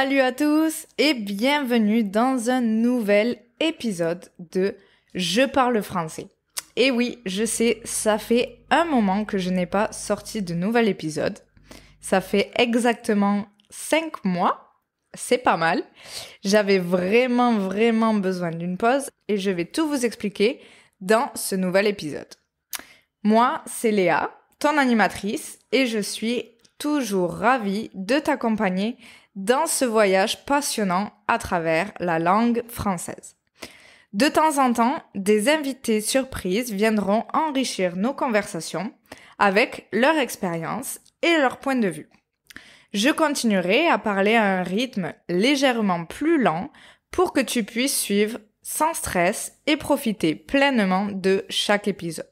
Salut à tous et bienvenue dans un nouvel épisode de Je parle français. Et oui, je sais, ça fait un moment que je n'ai pas sorti de nouvel épisode. Ça fait exactement 5 mois. C'est pas mal. J'avais vraiment besoin d'une pause et je vais tout vous expliquer dans ce nouvel épisode. Moi, c'est Léa, ton animatrice, et je suis toujours ravie de t'accompagner dans ce voyage passionnant à travers la langue française. De temps en temps, des invités surprises viendront enrichir nos conversations avec leur expérience et leur point de vue. Je continuerai à parler à un rythme légèrement plus lent pour que tu puisses suivre sans stress et profiter pleinement de chaque épisode.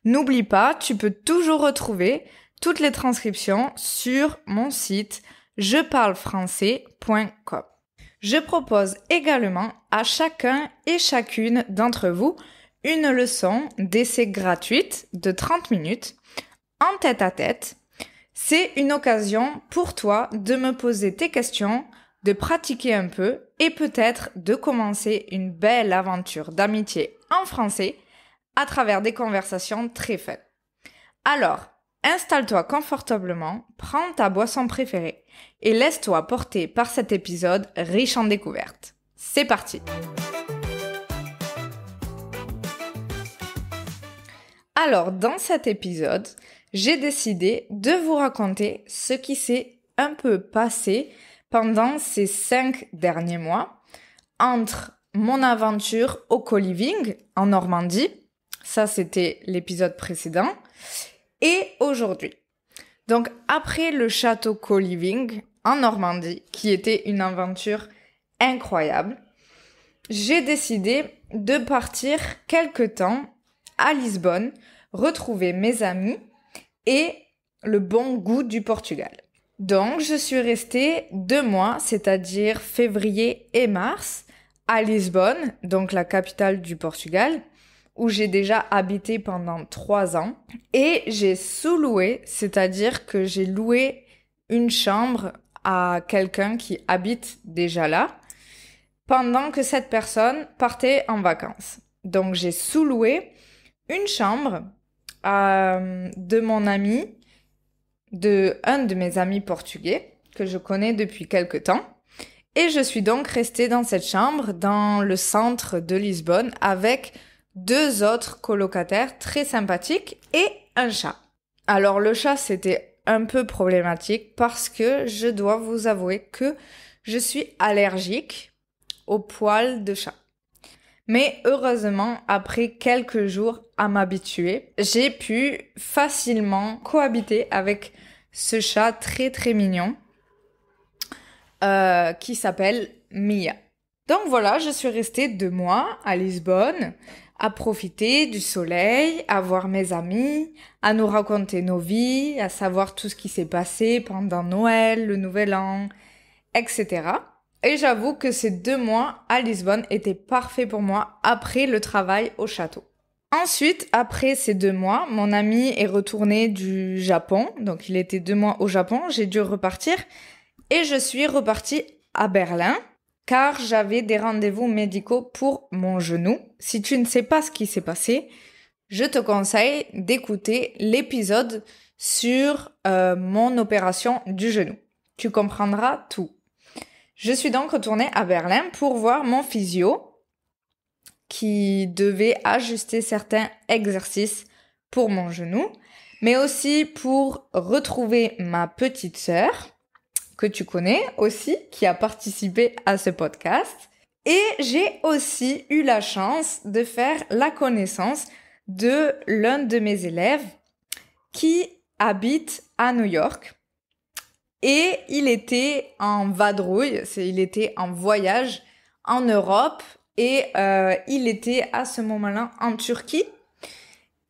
N'oublie pas, tu peux toujours retrouver toutes les transcriptions sur mon site jeparlefrançais.com. Je propose également à chacun et chacune d'entre vous une leçon d'essai gratuite de 30 minutes en tête-à-tête. C'est une occasion pour toi de me poser tes questions, de pratiquer un peu et peut-être de commencer une belle aventure d'amitié en français à travers des conversations très fun. Alors, installe-toi confortablement, prends ta boisson préférée et laisse-toi porter par cet épisode riche en découvertes. C'est parti! Alors, dans cet épisode, j'ai décidé de vous raconter ce qui s'est un peu passé pendant ces 5 derniers mois entre mon aventure au co-living en Normandie, ça c'était l'épisode précédent, et aujourd'hui. Donc après le château co-living en Normandie, qui était une aventure incroyable, j'ai décidé de partir quelque temps à Lisbonne, retrouver mes amis et le bon goût du Portugal. Donc je suis restée 2 mois, c'est-à-dire février et mars, à Lisbonne, donc la capitale du Portugal, où j'ai déjà habité pendant 3 ans. Et j'ai sous-loué, c'est-à-dire que j'ai loué une chambre à quelqu'un qui habite déjà là, pendant que cette personne partait en vacances. Donc j'ai sous-loué une chambre de mon ami, de un de mes amis portugais, que je connais depuis quelque temps. Et je suis donc restée dans cette chambre, dans le centre de Lisbonne, avec 2 autres colocataires très sympathiques et un chat. Alors le chat, c'était un peu problématique parce que je dois vous avouer que je suis allergique aux poils de chat. Mais heureusement, après quelques jours à m'habituer, j'ai pu facilement cohabiter avec ce chat très mignon qui s'appelle Mia. Donc voilà, je suis restée 2 mois à Lisbonne, à profiter du soleil, à voir mes amis, à nous raconter nos vies, à savoir tout ce qui s'est passé pendant Noël, le Nouvel An, etc. Et j'avoue que ces 2 mois à Lisbonne étaient parfaits pour moi après le travail au château. Ensuite, après ces 2 mois, mon ami est retourné du Japon, donc il était 2 mois au Japon, j'ai dû repartir et je suis repartie à Berlin, car j'avais des rendez-vous médicaux pour mon genou. Si tu ne sais pas ce qui s'est passé, je te conseille d'écouter l'épisode sur mon opération du genou. Tu comprendras tout. Je suis donc retournée à Berlin pour voir mon physio qui devait ajuster certains exercices pour mon genou, mais aussi pour retrouver ma petite sœur que tu connais aussi, qui a participé à ce podcast. Et j'ai aussi eu la chance de faire la connaissance de l'un de mes élèves qui habite à New York. Et il était en vadrouille, il était en voyage en Europe et il était à ce moment-là en Turquie.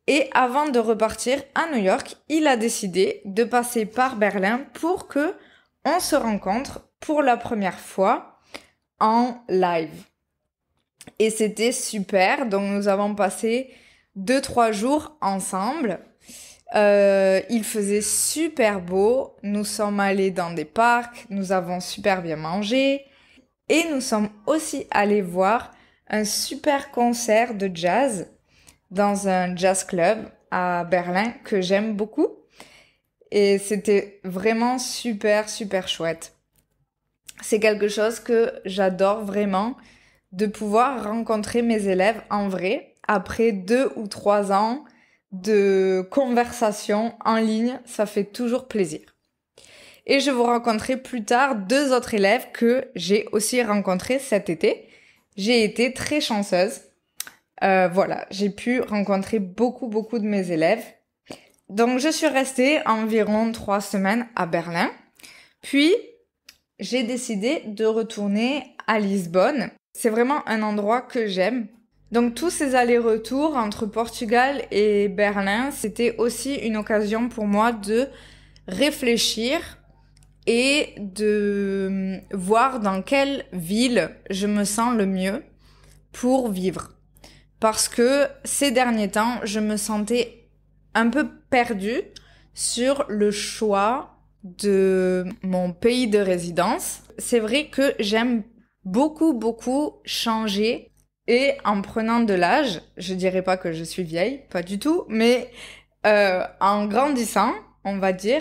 Et avant de repartir à New York, il a décidé de passer par Berlin pour que on se rencontre pour la première fois en live. Et c'était super, donc nous avons passé 2-3 jours ensemble. Il faisait super beau, nous sommes allés dans des parcs, nous avons super bien mangé et nous sommes aussi allés voir un super concert de jazz dans un jazz club à Berlin que j'aime beaucoup et c'était vraiment super super chouette. C'est quelque chose que j'adore vraiment, de pouvoir rencontrer mes élèves en vrai après 2 ou 3 ans de conversation en ligne, ça fait toujours plaisir. Et je vous rencontrerai plus tard 2 autres élèves que j'ai aussi rencontrés cet été. J'ai été très chanceuse. Voilà, j'ai pu rencontrer beaucoup de mes élèves. Donc je suis restée environ 3 semaines à Berlin. Puis j'ai décidé de retourner à Lisbonne. C'est vraiment un endroit que j'aime. Donc tous ces allers-retours entre Portugal et Berlin, c'était aussi une occasion pour moi de réfléchir et de voir dans quelle ville je me sens le mieux pour vivre. Parce que ces derniers temps, je me sentais un peu perdue sur le choix de mon pays de résidence. C'est vrai que j'aime beaucoup changer et en prenant de l'âge, je dirais pas que je suis vieille, pas du tout, mais en grandissant, on va dire,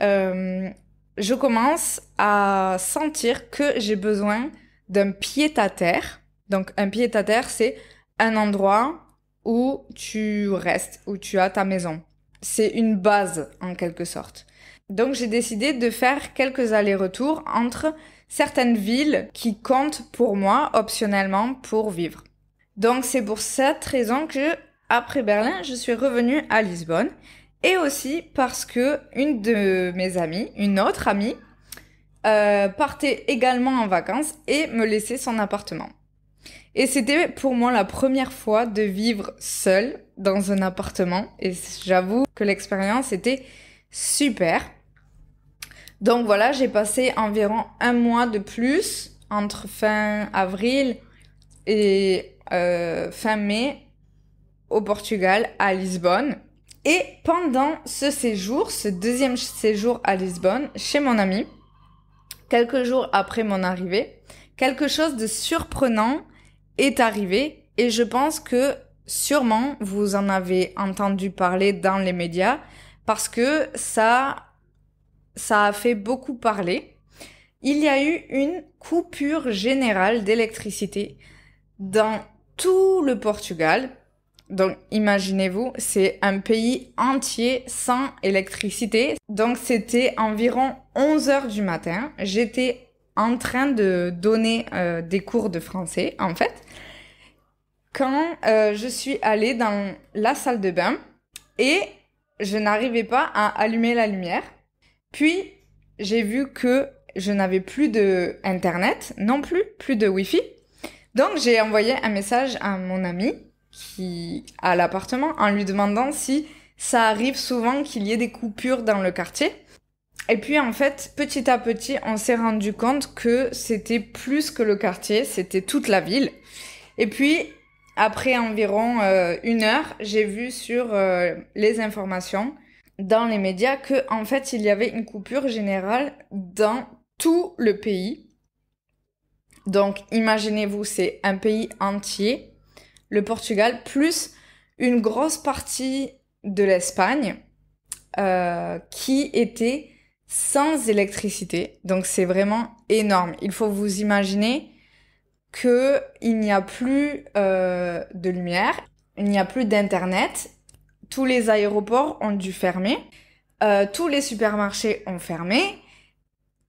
je commence à sentir que j'ai besoin d'un pied-à-terre. Donc un pied-à-terre, c'est un endroit où tu restes, où tu as ta maison. C'est une base en quelque sorte. Donc j'ai décidé de faire quelques allers-retours entre certaines villes qui comptent pour moi optionnellement pour vivre. Donc c'est pour cette raison que après Berlin, je suis revenue à Lisbonne et aussi parce que une de mes amies, une autre amie, partait également en vacances et me laissait son appartement. Et c'était pour moi la première fois de vivre seule dans un appartement et j'avoue que l'expérience était super. Donc voilà, j'ai passé environ 1 mois de plus entre fin avril et fin mai au Portugal, à Lisbonne. Et pendant ce séjour, ce deuxième séjour à Lisbonne, chez mon ami, quelques jours après mon arrivée, quelque chose de surprenant est arrivé et je pense que sûrement vous en avez entendu parler dans les médias parce que ça a fait beaucoup parler. Il y a eu une coupure générale d'électricité dans tout le Portugal. Donc imaginez-vous, c'est un pays entier sans électricité. Donc c'était environ 11 heures du matin. J'étais en train de donner des cours de français en fait. Quand je suis allée dans la salle de bain et je n'arrivais pas à allumer la lumière. Puis, j'ai vu que je n'avais plus de internet, non plus de wifi. Donc, j'ai envoyé un message à mon ami qui a l'appartement en lui demandant si ça arrive souvent qu'il y ait des coupures dans le quartier. Et puis, en fait, petit à petit, on s'est rendu compte que c'était plus que le quartier, c'était toute la ville. Et puis, après environ 1 heure, j'ai vu sur les informations dans les médias que en fait il y avait une coupure générale dans tout le pays. Donc imaginez-vous, c'est un pays entier, le Portugal, plus une grosse partie de l'Espagne qui était sans électricité. Donc c'est vraiment énorme. Il faut vous imaginer que il n'y a plus de lumière, il n'y a plus d'internet. Tous les aéroports ont dû fermer, tous les supermarchés ont fermé,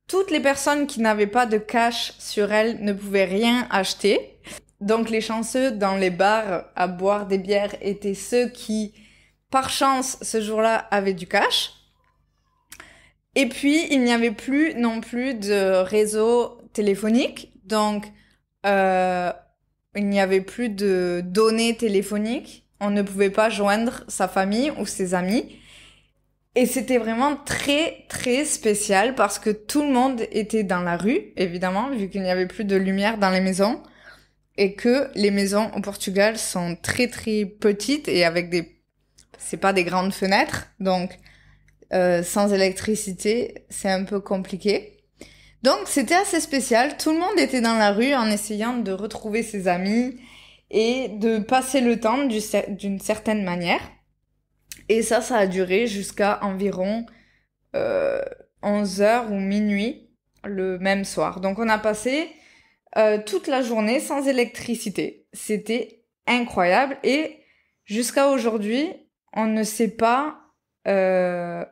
toutes les personnes qui n'avaient pas de cash sur elles ne pouvaient rien acheter. Donc les chanceux dans les bars à boire des bières étaient ceux qui, par chance, ce jour-là, avaient du cash. Et puis, il n'y avait plus non plus de réseau téléphonique, donc il n'y avait plus de données téléphoniques. On ne pouvait pas joindre sa famille ou ses amis. Et c'était vraiment très spécial parce que tout le monde était dans la rue, évidemment, vu qu'il n'y avait plus de lumière dans les maisons. Et que les maisons au Portugal sont très petites et avec des c'est pas des grandes fenêtres, donc sans électricité, c'est un peu compliqué. Donc c'était assez spécial, tout le monde était dans la rue en essayant de retrouver ses amis et de passer le temps d'une certaine manière. Et ça a duré jusqu'à environ 11 heures ou minuit le même soir. Donc on a passé toute la journée sans électricité. C'était incroyable et jusqu'à aujourd'hui, on ne sait pas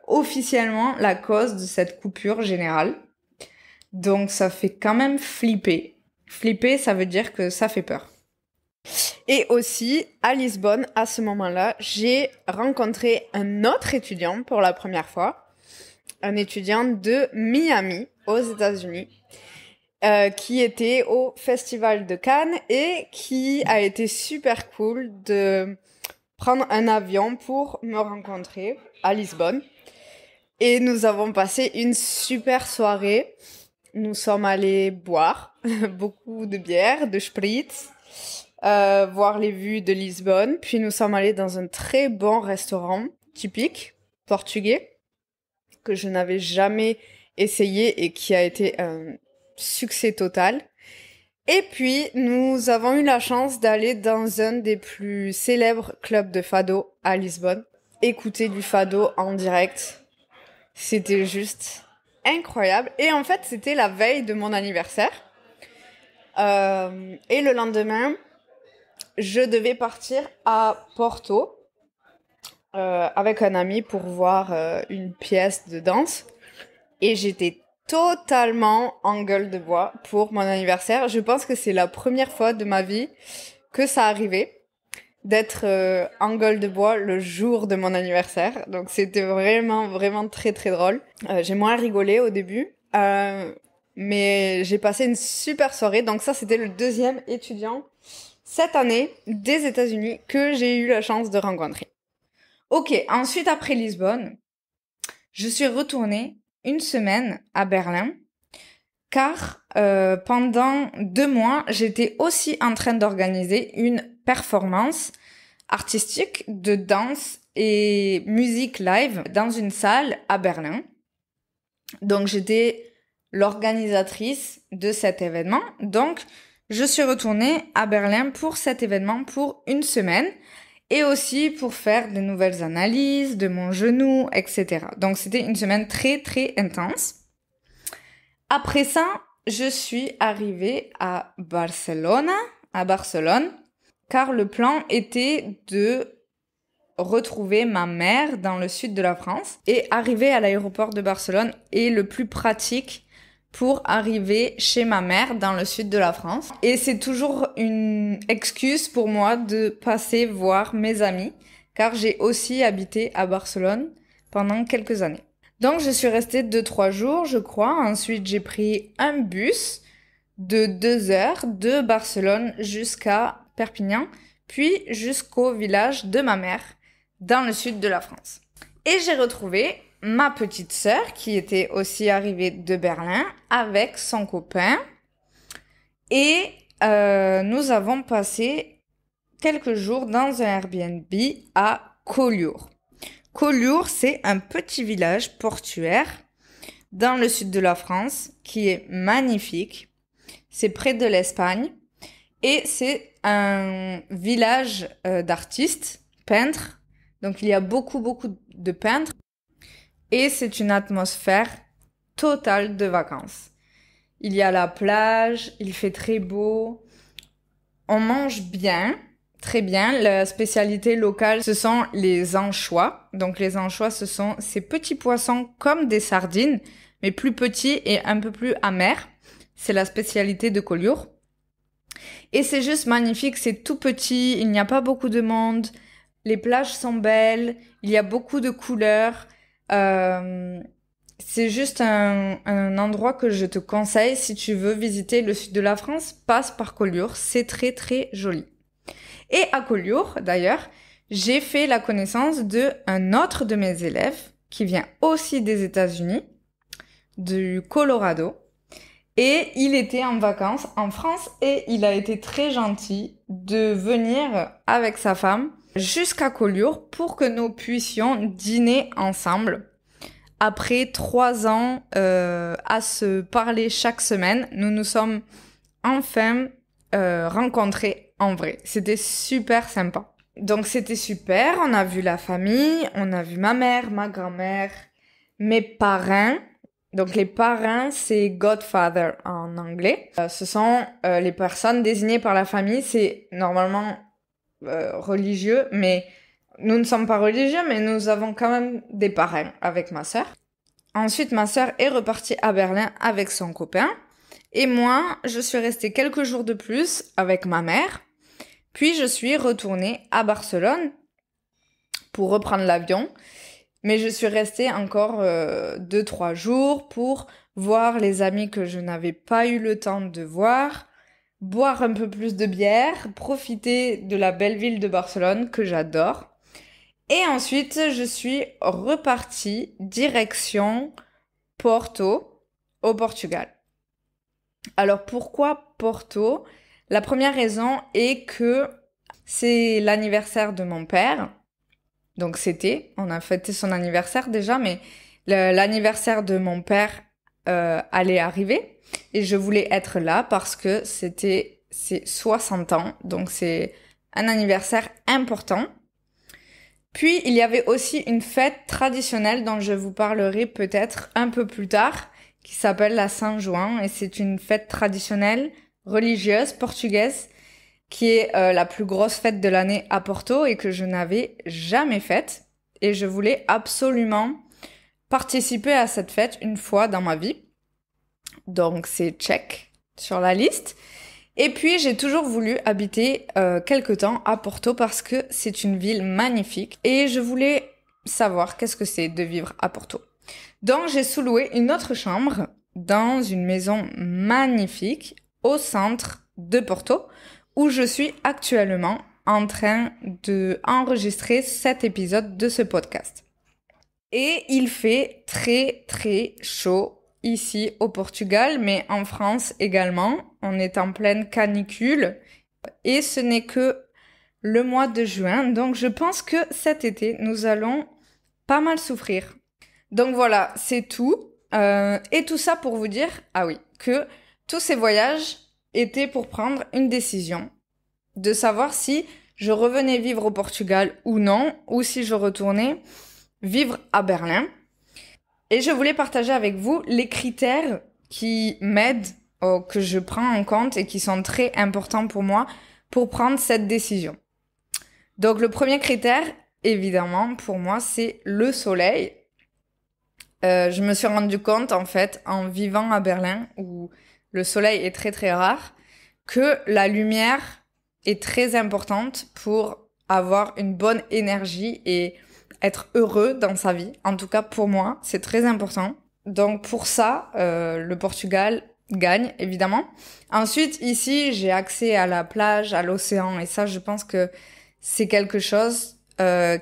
officiellement la cause de cette coupure générale. Donc ça fait quand même flipper. Flipper, ça veut dire que ça fait peur. Et aussi, à Lisbonne, à ce moment-là, j'ai rencontré un autre étudiant pour la première fois. Un étudiant de Miami, aux États-Unis, qui était au Festival de Cannes et qui a été super cool de prendre un avion pour me rencontrer à Lisbonne. Et nous avons passé une super soirée. Nous sommes allés boire beaucoup de bière, de spritz, voir les vues de Lisbonne. Puis nous sommes allés dans un très bon restaurant typique portugais que je n'avais jamais essayé et qui a été un succès total. Et puis, nous avons eu la chance d'aller dans un des plus célèbres clubs de fado à Lisbonne. Écouter du fado en direct, c'était juste incroyable. Et en fait, c'était la veille de mon anniversaire. Et le lendemain, je devais partir à Porto avec un ami pour voir une pièce de danse. Et j'étais totalement en gueule de bois pour mon anniversaire. Je pense que c'est la première fois de ma vie que ça arrivait d'être en gueule de bois le jour de mon anniversaire. Donc c'était vraiment, vraiment très, très drôle. J'ai moins rigolé au début, mais j'ai passé une super soirée. Donc ça, c'était le deuxième étudiant cette année des États-Unis que j'ai eu la chance de rencontrer. Ok, ensuite après Lisbonne, je suis retournée une semaine à Berlin, car pendant 2 mois, j'étais aussi en train d'organiser une performance artistique de danse et musique live dans une salle à Berlin. Donc j'étais l'organisatrice de cet événement. Donc je suis retournée à Berlin pour cet événement pour 1 semaine. Et aussi pour faire de nouvelles analyses de mon genou, etc. Donc c'était une semaine très très intense. Après ça, je suis arrivée à Barcelone, car le plan était de retrouver ma mère dans le sud de la France. Et arriver à l'aéroport de Barcelone est le plus pratique pour arriver chez ma mère dans le sud de la France. Et c'est toujours une excuse pour moi de passer voir mes amis, car j'ai aussi habité à Barcelone pendant quelques années. Donc je suis restée 2-3 jours, je crois. Ensuite, j'ai pris un bus de 2 heures de Barcelone jusqu'à Perpignan, puis jusqu'au village de ma mère, dans le sud de la France. Et j'ai retrouvé ma petite sœur qui était aussi arrivée de Berlin avec son copain et nous avons passé quelques jours dans un Airbnb à Collioure. Collioure, c'est un petit village portuaire dans le sud de la France qui est magnifique. C'est près de l'Espagne et c'est un village d'artistes, peintres. Donc il y a beaucoup de peintres. Et c'est une atmosphère totale de vacances. Il y a la plage, il fait très beau, on mange bien, très bien. La spécialité locale, ce sont les anchois. Donc les anchois, ce sont ces petits poissons comme des sardines, mais plus petits et un peu plus amers. C'est la spécialité de Collioure. Et c'est juste magnifique, c'est tout petit, il n'y a pas beaucoup de monde, les plages sont belles, il y a beaucoup de couleurs. C'est juste un endroit que je te conseille si tu veux visiter le sud de la France, passe par Collioure, c'est très très joli. Et à Collioure, d'ailleurs, j'ai fait la connaissance d'un autre de mes élèves qui vient aussi des États-Unis, du Colorado, et il était en vacances en France et il a été très gentil de venir avec sa femme jusqu'à Collioure pour que nous puissions dîner ensemble. Après 3 ans à se parler chaque semaine, nous nous sommes enfin rencontrés en vrai. C'était super sympa. Donc c'était super, on a vu la famille, on a vu ma mère, ma grand-mère, mes parrains. Donc les parrains, c'est godfather en anglais. Ce sont les personnes désignées par la famille, c'est normalement religieux, mais nous ne sommes pas religieux, mais nous avons quand même des parrains avec ma sœur. Ensuite, ma sœur est repartie à Berlin avec son copain. Et moi, je suis restée quelques jours de plus avec ma mère. Puis je suis retournée à Barcelone pour reprendre l'avion. Mais je suis restée encore 2-3 jours pour voir les amis que je n'avais pas eu le temps de voir, boire un peu plus de bière, profiter de la belle ville de Barcelone que j'adore. Et ensuite, je suis repartie direction Porto, au Portugal. Alors pourquoi Porto ? La première raison est que c'est l'anniversaire de mon père. Donc on a fêté son anniversaire déjà, mais l'anniversaire de mon père allait arriver. Et je voulais être là parce que c'est 60 ans, donc c'est un anniversaire important. Puis, il y avait aussi une fête traditionnelle dont je vous parlerai peut-être un peu plus tard, qui s'appelle la Saint-Joan, et c'est une fête traditionnelle religieuse portugaise qui est la plus grosse fête de l'année à Porto et que je n'avais jamais faite. Et je voulais absolument participer à cette fête une fois dans ma vie. Donc, c'est check sur la liste. Et puis, j'ai toujours voulu habiter quelque temps à Porto parce que c'est une ville magnifique et je voulais savoir qu'est-ce que c'est de vivre à Porto. Donc, j'ai sous-loué une autre chambre dans une maison magnifique au centre de Porto où je suis actuellement en train de enregistrer cet épisode de ce podcast. Et il fait très très chaud ici au Portugal, mais en France également. On est en pleine canicule et ce n'est que le mois de juin. Donc je pense que cet été, nous allons pas mal souffrir. Donc voilà, c'est tout. Et tout ça pour vous dire, ah oui, que tous ces voyages étaient pour prendre une décision. De savoir si je revenais vivre au Portugal ou non, ou si je retournais vivre à Berlin. Et je voulais partager avec vous les critères qui m'aident, que je prends en compte et qui sont très importants pour moi pour prendre cette décision. Donc le premier critère, évidemment, pour moi, c'est le soleil. Je me suis rendu compte, en fait, en vivant à Berlin, où le soleil est très très rare, que la lumière est très importante pour avoir une bonne énergie et être heureux dans sa vie. En tout cas, pour moi, c'est très important. Donc pour ça, le Portugal gagne, évidemment. Ensuite, ici, j'ai accès à la plage, à l'océan, et ça, je pense que c'est quelque chose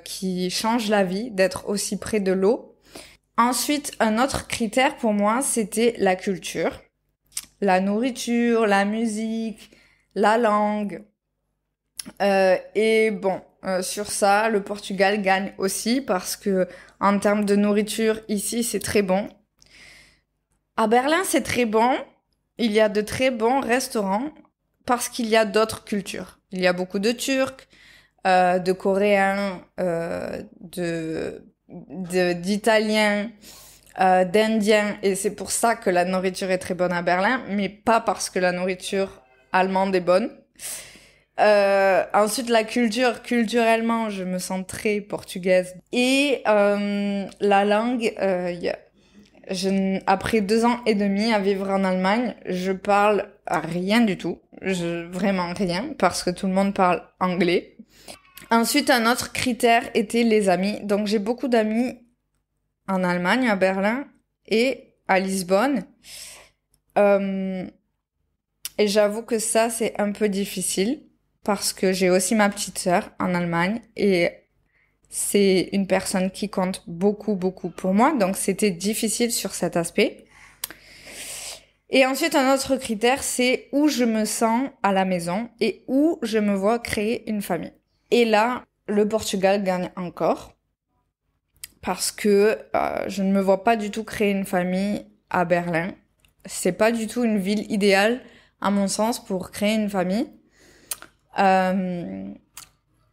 qui change la vie, d'être aussi près de l'eau. Ensuite, un autre critère pour moi, c'était la culture. La nourriture, la musique, la langue. Et bon, sur ça, le Portugal gagne aussi parce que en termes de nourriture, ici, c'est très bon. À Berlin, c'est très bon. Il y a de très bons restaurants parce qu'il y a d'autres cultures. Il y a beaucoup de Turcs, de Coréens, d'Italiens, d'Indiens. Et c'est pour ça que la nourriture est très bonne à Berlin, mais pas parce que la nourriture allemande est bonne. Ensuite, la culture, culturellement, je me sens très portugaise. Et la langue, après 2 ans et demi à vivre en Allemagne, je parle rien du tout. Vraiment rien, parce que tout le monde parle anglais. Ensuite, un autre critère était les amis. Donc, j'ai beaucoup d'amis en Allemagne, à Berlin et à Lisbonne. Et j'avoue que ça, c'est un peu difficile parce que j'ai aussi ma petite sœur en Allemagne et c'est une personne qui compte beaucoup, beaucoup pour moi. Donc, c'était difficile sur cet aspect. Et ensuite, un autre critère, c'est où je me sens à la maison et où je me vois créer une famille. Et là, le Portugal gagne encore parce que je ne me vois pas du tout créer une famille à Berlin. C'est pas du tout une ville idéale, à mon sens, pour créer une famille.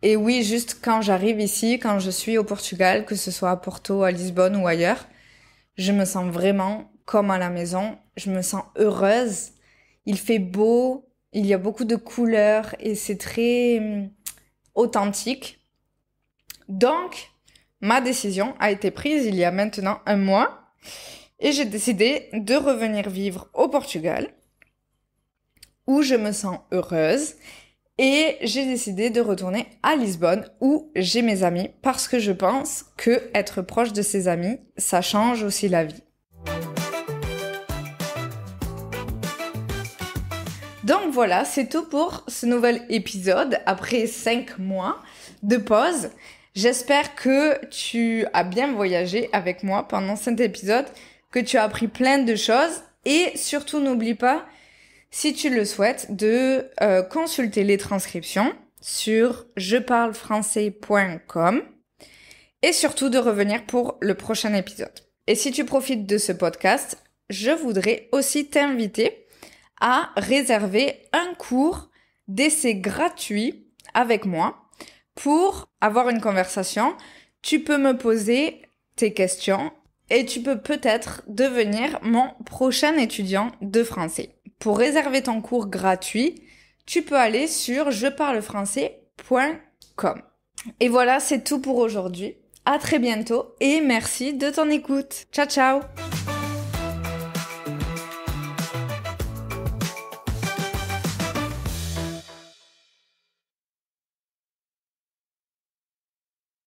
Et oui, juste quand j'arrive ici, quand je suis au Portugal, que ce soit à Porto, à Lisbonne ou ailleurs, je me sens vraiment comme à la maison. Je me sens heureuse. Il fait beau, il y a beaucoup de couleurs et c'est très authentique. Donc, ma décision a été prise il y a maintenant 1 mois et j'ai décidé de revenir vivre au Portugal où je me sens heureuse. Et j'ai décidé de retourner à Lisbonne où j'ai mes amis parce que je pense que être proche de ses amis, ça change aussi la vie. Donc voilà, c'est tout pour ce nouvel épisode après 5 mois de pause. J'espère que tu as bien voyagé avec moi pendant cet épisode, que tu as appris plein de choses et surtout n'oublie pas, si tu le souhaites, de consulter les transcriptions sur jeparlefrançais.com et surtout de revenir pour le prochain épisode. Et si tu profites de ce podcast, je voudrais aussi t'inviter à réserver un cours d'essai gratuit avec moi pour avoir une conversation. Tu peux me poser tes questions et tu peux peut-être devenir mon prochain étudiant de français. Pour réserver ton cours gratuit, tu peux aller sur jeparlefrançais.com. Et voilà, c'est tout pour aujourd'hui. À très bientôt et merci de ton écoute. Ciao, ciao!